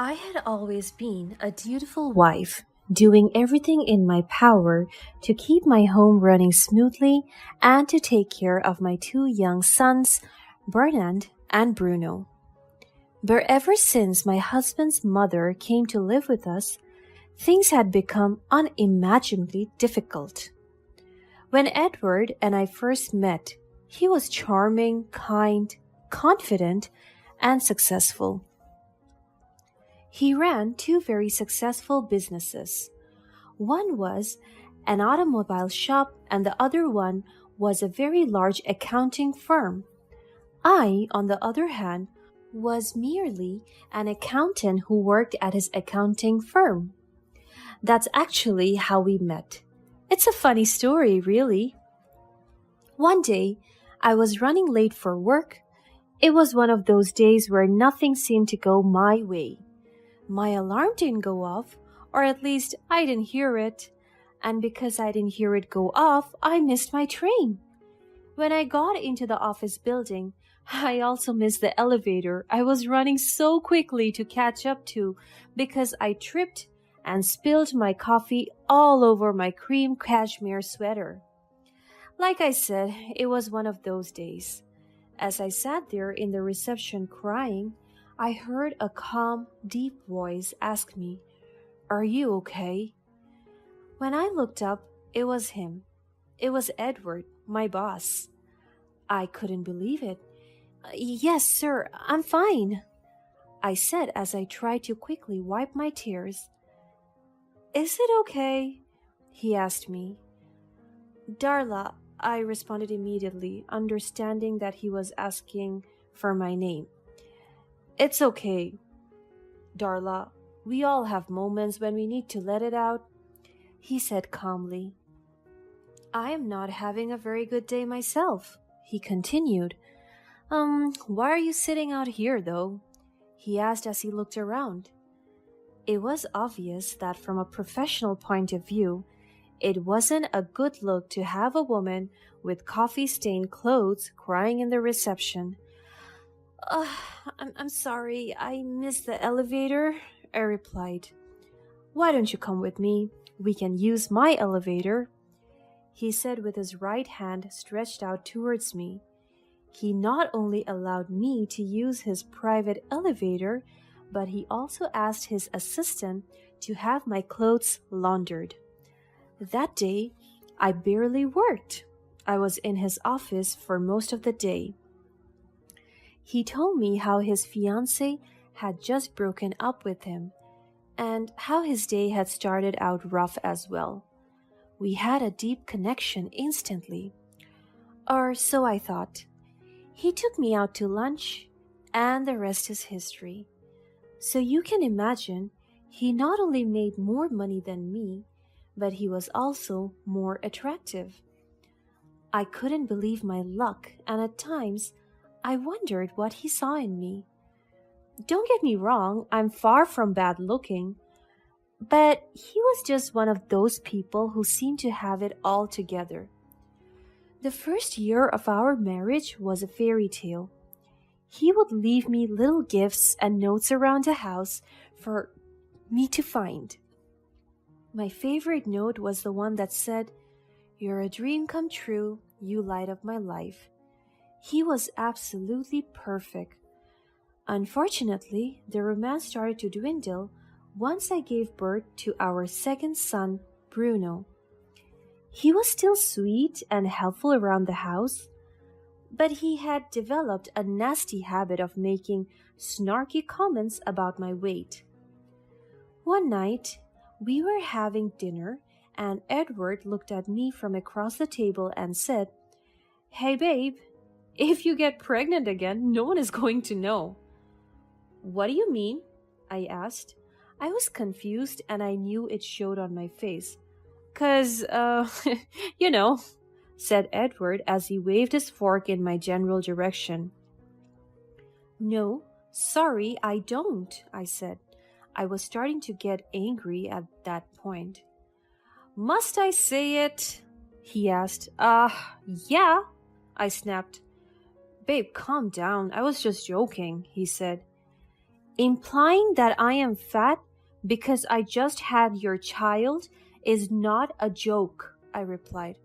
I had always been a dutiful wife, doing everything in my power to keep my home running smoothly and to take care of my two young sons, Bernard and Bruno. But ever since my husband's mother came to live with us, things had become unimaginably difficult. When Edward and I first met, he was charming, kind, confident, and successful. He ran two very successful businesses. One was an automobile shop, and the other one was a very large accounting firm. I, on the other hand, was merely an accountant who worked at his accounting firm. That's actually how we met. It's a funny story, really. One day, I was running late for work. It was one of those days where nothing seemed to go my way. My alarm didn't go off, or at least I didn't hear it. And because I didn't hear it go off, I missed my train. When I got into the office building, I also missed the elevator I was running so quickly to catch up to because I tripped and spilled my coffee all over my cream cashmere sweater. Like I said, it was one of those days. As I sat there in the reception crying, I heard a calm, deep voice ask me, "Are you okay?" When I looked up, it was him. It was Edward, my boss. I couldn't believe it. Yes, sir, I'm fine," I said as I tried to quickly wipe my tears. "Is it okay?" he asked me. "Darla," I responded immediately, understanding that he was asking for my name. "It's okay, Darla. We all have moments when we need to let it out," he said calmly. "I am not having a very good day myself," he continued. Why are you sitting out here, though?" he asked as he looked around. It was obvious that from a professional point of view, it wasn't a good look to have a woman with coffee-stained clothes crying in the reception. Uh, I'm sorry, I missed the elevator," I replied. "Why don't you come with me? We can use my elevator," he said with his right hand stretched out towards me. He not only allowed me to use his private elevator, but he also asked his assistant to have my clothes laundered. That day, I barely worked. I was in his office for most of the day. He told me how his fiancée had just broken up with him and how his day had started out rough as well. We had a deep connection instantly. Or so I thought. He took me out to lunch, and the rest is history. So you can imagine, he not only made more money than me, but he was also more attractive. I couldn't believe my luck, and at times, I wondered what he saw in me. Don't get me wrong, I'm far from bad looking, but he was just one of those people who seemed to have it all together. The first year of our marriage was a fairy tale. He would leave me little gifts and notes around the house for me to find. My favorite note was the one that said, "You're a dream come true, you light up my life." He was absolutely perfect. Unfortunately, the romance started to dwindle once I gave birth to our second son, Bruno. He was still sweet and helpful around the house, but he had developed a nasty habit of making snarky comments about my weight. One night, we were having dinner, and Edward looked at me from across the table and said, "Hey babe, if you get pregnant again, no one is going to know." "What do you mean?" I asked. I was confused and I knew it showed on my face. "'Cause, you know," said Edward as he waved his fork in my general direction. "No, sorry, I don't," I said. I was starting to get angry at that point. "Must I say it?" he asked. Yeah," I snapped. "Babe, calm down. I was just joking," he said. Implying that I am fat because I just had your child is not a joke, I replied.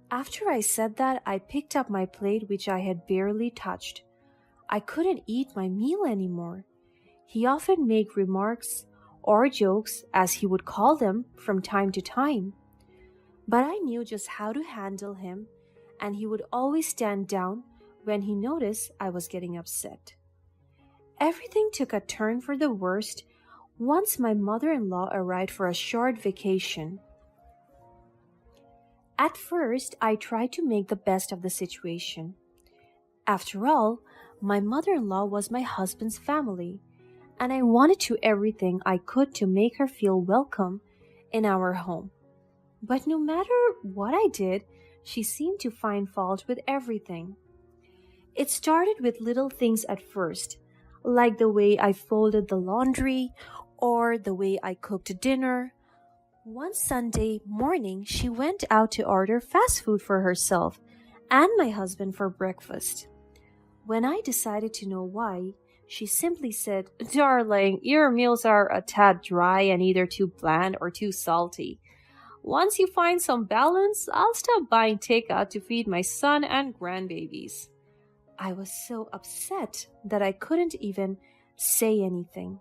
After I said that, I picked up my plate, which I had barely touched. I couldn't eat my meal anymore. He often made remarks or jokes, as he would call them, from time to time. But I knew just how to handle him, and he would always stand down when he noticed I was getting upset. Everything took a turn for the worst once my mother-in-law arrived for a short vacation. At first, I tried to make the best of the situation. After all, my mother-in-law was my husband's family, and I wanted to do everything I could to make her feel welcome in our home. But no matter what I did, she seemed to find fault with everything. It started with little things at first, like the way I folded the laundry or the way I cooked dinner. One Sunday morning, she went out to order fast food for herself and my husband for breakfast. When I decided to know why, she simply said, "Darling, your meals are a tad dry and either too bland or too salty. Once you find some balance, I'll stop buying takeout to feed my son and grandbabies." I was so upset that I couldn't even say anything.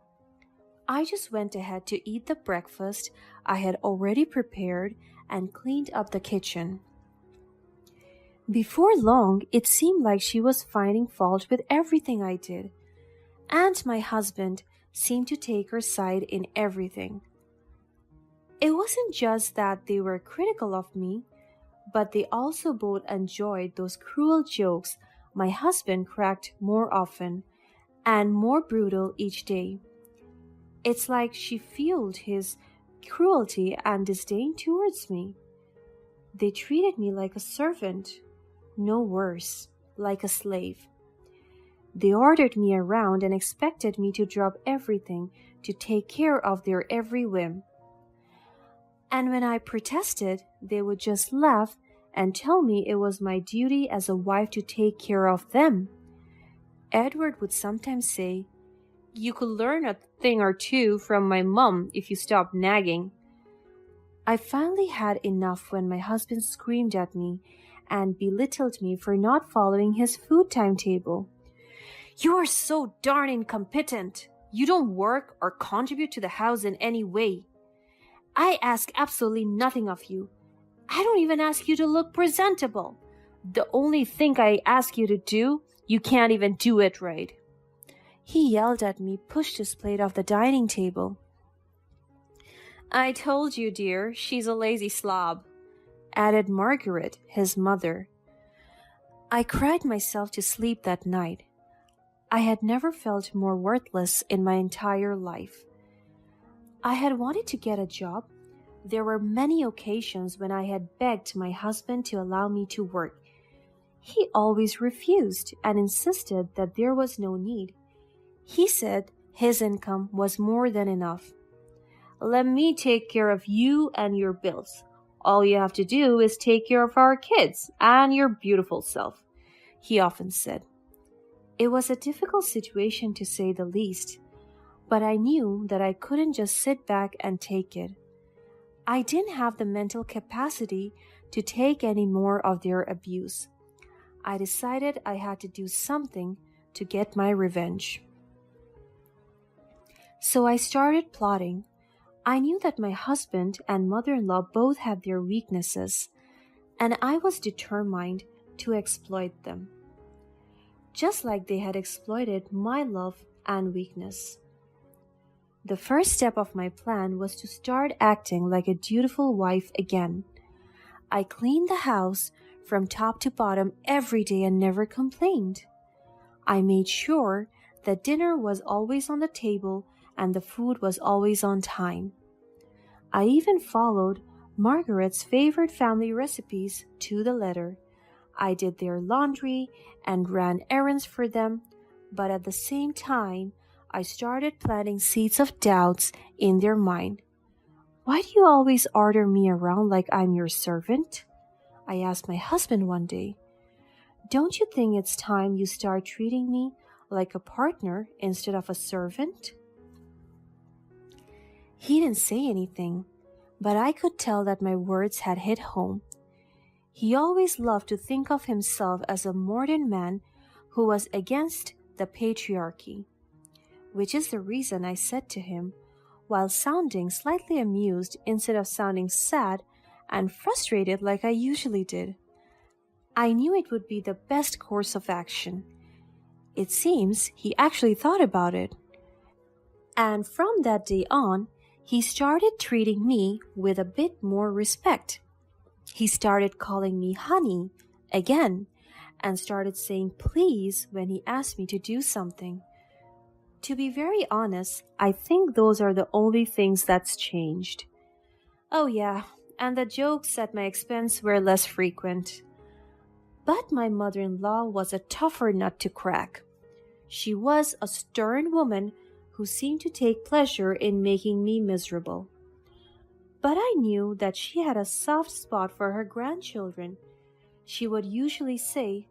I just went ahead to eat the breakfast I had already prepared and cleaned up the kitchen. Before long, it seemed like she was finding fault with everything I did, and my husband seemed to take her side in everything. It wasn't just that they were critical of me, but they also both enjoyed those cruel jokes my husband cracked more often and more brutal each day. It's like she fueled his cruelty and disdain towards me. They treated me like a servant, no worse, like a slave. They ordered me around and expected me to drop everything to take care of their every whim. And when I protested, they would just laugh and tell me it was my duty as a wife to take care of them. Edward would sometimes say, "You could learn a thing or two from my mum if you stopped nagging." I finally had enough when my husband screamed at me and belittled me for not following his food timetable. "You are so darn incompetent. You don't work or contribute to the house in any way. I ask absolutely nothing of you. I don't even ask you to look presentable. The only thing I ask you to do, you can't even do it right." He yelled at me, pushed his plate off the dining table. "I told you, dear, she's a lazy slob," added Margaret, his mother. I cried myself to sleep that night. I had never felt more worthless in my entire life. I had wanted to get a job. There were many occasions when I had begged my husband to allow me to work. He always refused and insisted that there was no need. He said his income was more than enough. "Let me take care of you and your bills. All you have to do is take care of our kids and your beautiful self," he often said. It was a difficult situation to say the least, but I knew that I couldn't just sit back and take it. I didn't have the mental capacity to take any more of their abuse. I decided I had to do something to get my revenge. So I started plotting. I knew that my husband and mother-in-law both had their weaknesses, and I was determined to exploit them, just like they had exploited my love and weakness. The first step of my plan was to start acting like a dutiful wife again. I cleaned the house from top to bottom every day and never complained. I made sure that dinner was always on the table and the food was always on time. I even followed Margaret's favorite family recipes to the letter. I did their laundry and ran errands for them, but at the same time, I started planting seeds of doubts in their mind. "Why do you always order me around like I'm your servant?" I asked my husband one day. "Don't you think it's time you start treating me like a partner instead of a servant?" He didn't say anything, but I could tell that my words had hit home. He always loved to think of himself as a modern man who was against the patriarchy, which is the reason I said to him, while sounding slightly amused instead of sounding sad and frustrated like I usually did, "I knew it would be the best course of action." It seems he actually thought about it. And from that day on, he started treating me with a bit more respect. He started calling me honey again and started saying please when he asked me to do something. To be very honest, I think those are the only things that's changed. Oh yeah, and the jokes at my expense were less frequent. But my mother-in-law was a tougher nut to crack. She was a stern woman who seemed to take pleasure in making me miserable. But I knew that she had a soft spot for her grandchildren. She would usually say,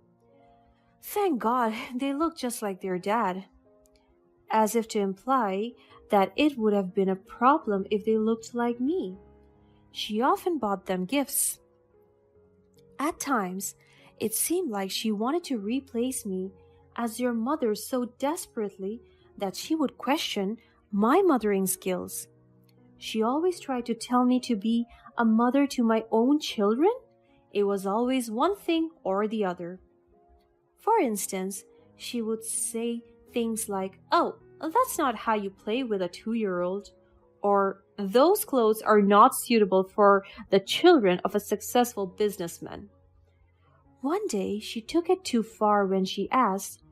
"Thank God, they look just like their dad," as if to imply that it would have been a problem if they looked like me. She often bought them gifts. At times, it seemed like she wanted to replace me as their mother so desperately that she would question my mothering skills. She always tried to tell me to be a mother to my own children. It was always one thing or the other. For instance, she would say things like, "Oh, that's not how you play with a 2-year-old," or "Those clothes are not suitable for the children of a successful businessman." One day, she took it too far when she asked,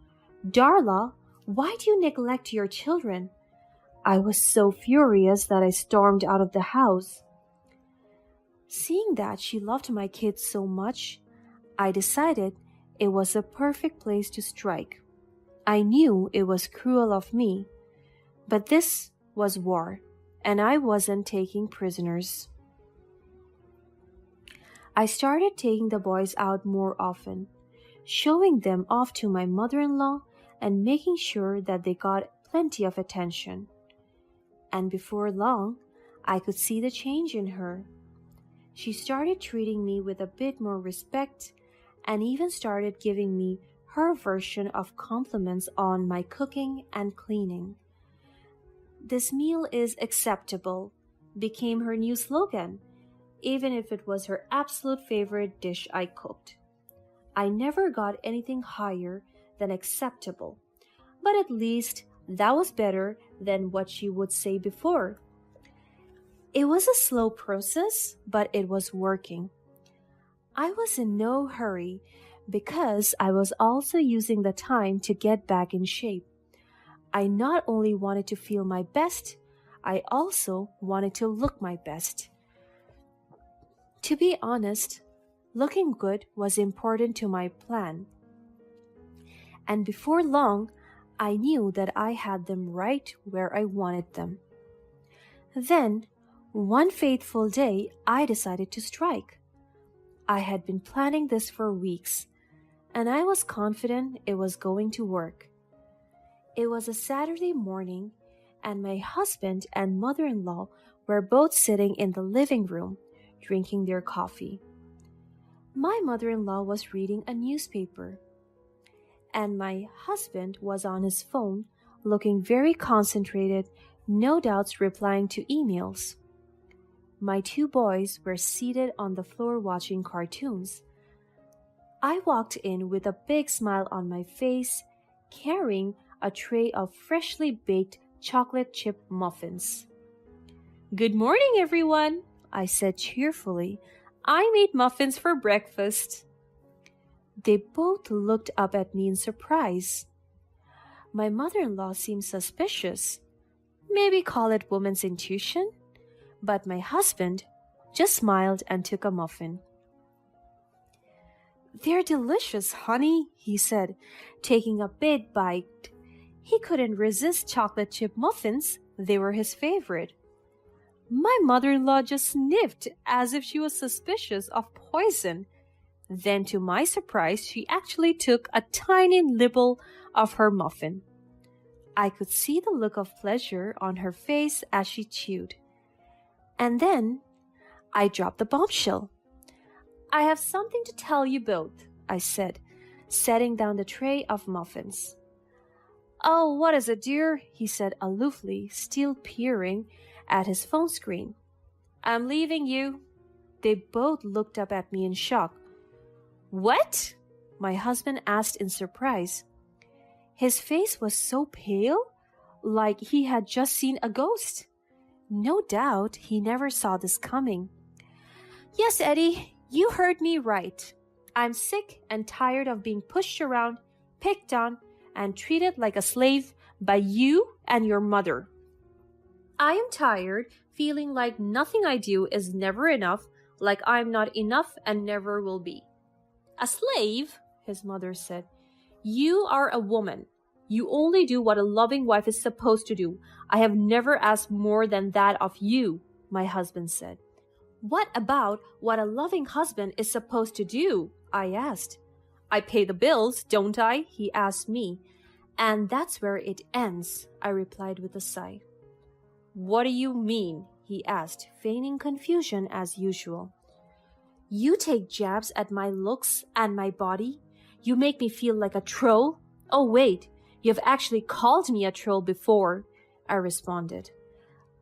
"Darla, why do you neglect your children?" I was so furious that I stormed out of the house. Seeing that she loved my kids so much, I decided it was a perfect place to strike. I knew it was cruel of me, but this was war, and I wasn't taking prisoners. I started taking the boys out more often, showing them off to my mother-in-law and making sure that they got plenty of attention. And before long, I could see the change in her. She started treating me with a bit more respect and even started giving me her version of compliments on my cooking and cleaning. "This meal is acceptable" became her new slogan, even if it was her absolute favorite dish I cooked. I never got anything higher than acceptable, but at least that was better than what she would say before. It was a slow process, but it was working. I was in no hurry because I was also using the time to get back in shape. I not only wanted to feel my best, I also wanted to look my best. To be honest, looking good was important to my plan. And before long, I knew that I had them right where I wanted them. Then, one fateful day, I decided to strike. I had been planning this for weeks, and I was confident it was going to work. It was a Saturday morning, and my husband and mother-in-law were both sitting in the living room, drinking their coffee. My mother-in-law was reading a newspaper, and my husband was on his phone, looking very concentrated, no doubts replying to emails. My 2 boys were seated on the floor watching cartoons. I walked in with a big smile on my face, carrying a tray of freshly baked chocolate chip muffins. "Good morning, everyone," I said cheerfully. "I made muffins for breakfast." They both looked up at me in surprise. My mother-in-law seemed suspicious. Maybe call it woman's intuition? But my husband just smiled and took a muffin. "They're delicious, honey," he said, taking a big bite. He couldn't resist chocolate chip muffins. They were his favorite. My mother-in-law just sniffed as if she was suspicious of poison. Then, to my surprise, she actually took a tiny nibble of her muffin. I could see the look of pleasure on her face as she chewed. And then I dropped the bombshell. "I have something to tell you both," I said, setting down the tray of muffins. "Oh, what is it, dear?" he said aloofly, still peering at his phone screen. "I'm leaving you." They both looked up at me in shock. "What?" my husband asked in surprise. His face was so pale, like he had just seen a ghost. No doubt he never saw this coming. "Yes, Eddie, you heard me right. I'm sick and tired of being pushed around, picked on, and treated like a slave by you and your mother. I am tired, feeling like nothing I do is never enough, like I'm not enough and never will be." "A slave?" his mother said. "You are a woman. You only do what a loving wife is supposed to do. I have never asked more than that of you," my husband said. "What about what a loving husband is supposed to do?" I asked. "I pay the bills, don't I?" he asked me. "And that's where it ends," I replied with a sigh. "What do you mean?" he asked, feigning confusion as usual. "You take jabs at my looks and my body. You make me feel like a troll. Oh, wait, you've actually called me a troll before," I responded.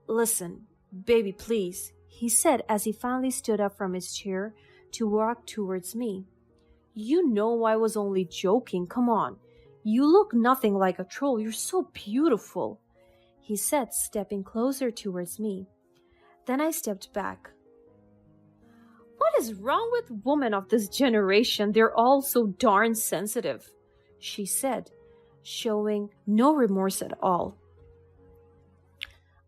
"Listen, baby, please," he said as he finally stood up from his chair to walk towards me. "You know I was only joking. Come on. You look nothing like a troll. You're so beautiful," he said, stepping closer towards me. Then I stepped back. "What is wrong with women of this generation? They're all so darn sensitive," she said, showing no remorse at all.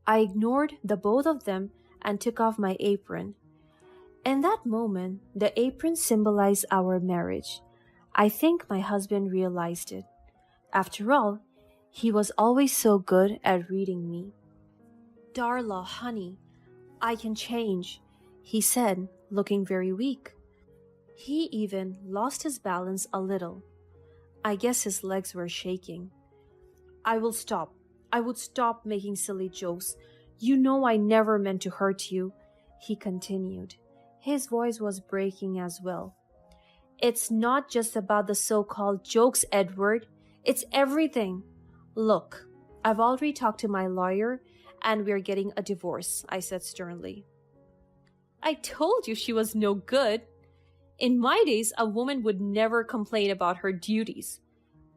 I ignored the both of them and took off my apron. In that moment, the apron symbolized our marriage. I think my husband realized it. After all, he was always so good at reading me. "Darla, honey, I can change," he said, looking very weak. He even lost his balance a little. I guess his legs were shaking. I would stop making silly jokes. You know I never meant to hurt you," he continued. His voice was breaking as well. "It's not just about the so-called jokes, Edward. It's everything. Look, I've already talked to my lawyer and we're getting a divorce," I said sternly. "I told you she was no good. In my days, a woman would never complain about her duties,"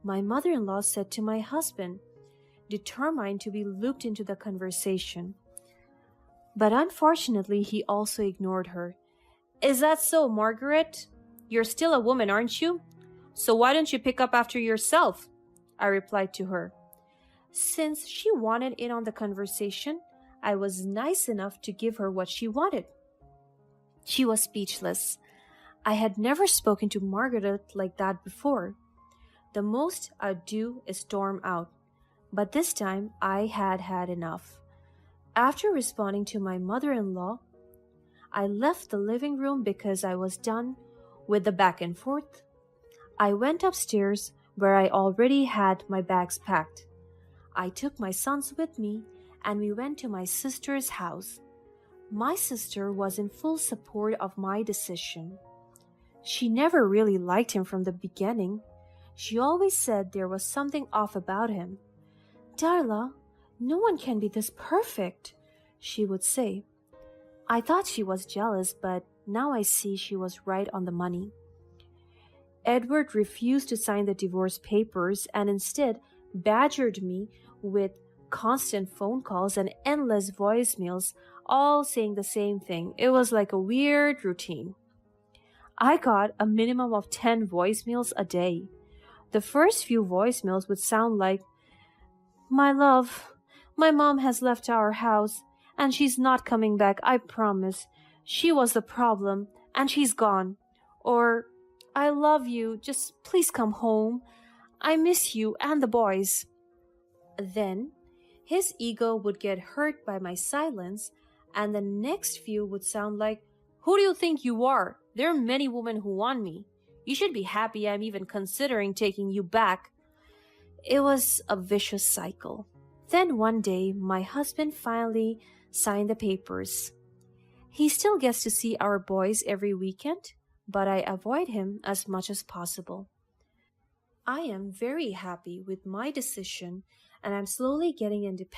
my mother-in-law said to my husband, determined to be looped into the conversation. But unfortunately, he also ignored her. "Is that so, Margaret? You're still a woman, aren't you? So why don't you pick up after yourself?" I replied to her. Since she wanted in on the conversation, I was nice enough to give her what she wanted. She was speechless. I had never spoken to Margaret like that before. The most I'd do is storm out. But this time, I had had enough. After responding to my mother-in-law, I left the living room because I was done with the back and forth. I went upstairs where I already had my bags packed. I took my sons with me and we went to my sister's house. My sister was in full support of my decision. She never really liked him from the beginning. She always said there was something off about him. "Darla, no one can be this perfect," she would say. I thought she was jealous, but now I see she was right on the money. Edward refused to sign the divorce papers and instead badgered me with constant phone calls and endless voicemails, all saying the same thing. It was like a weird routine. I got a minimum of 10 voicemails a day. The first few voicemails would sound like, "My love, my mom has left our house and she's not coming back, I promise. She was the problem and she's gone." Or, "I love you, just please come home. I miss you and the boys." Then, his ego would get hurt by my silence and the next few would sound like, "Who do you think you are? There are many women who want me. You should be happy I'm even considering taking you back. It was a vicious cycle. Then one day, my husband finally signed the papers. He still gets to see our boys every weekend, but I avoid him as much as possible. I am very happy with my decision and I'm slowly getting independent.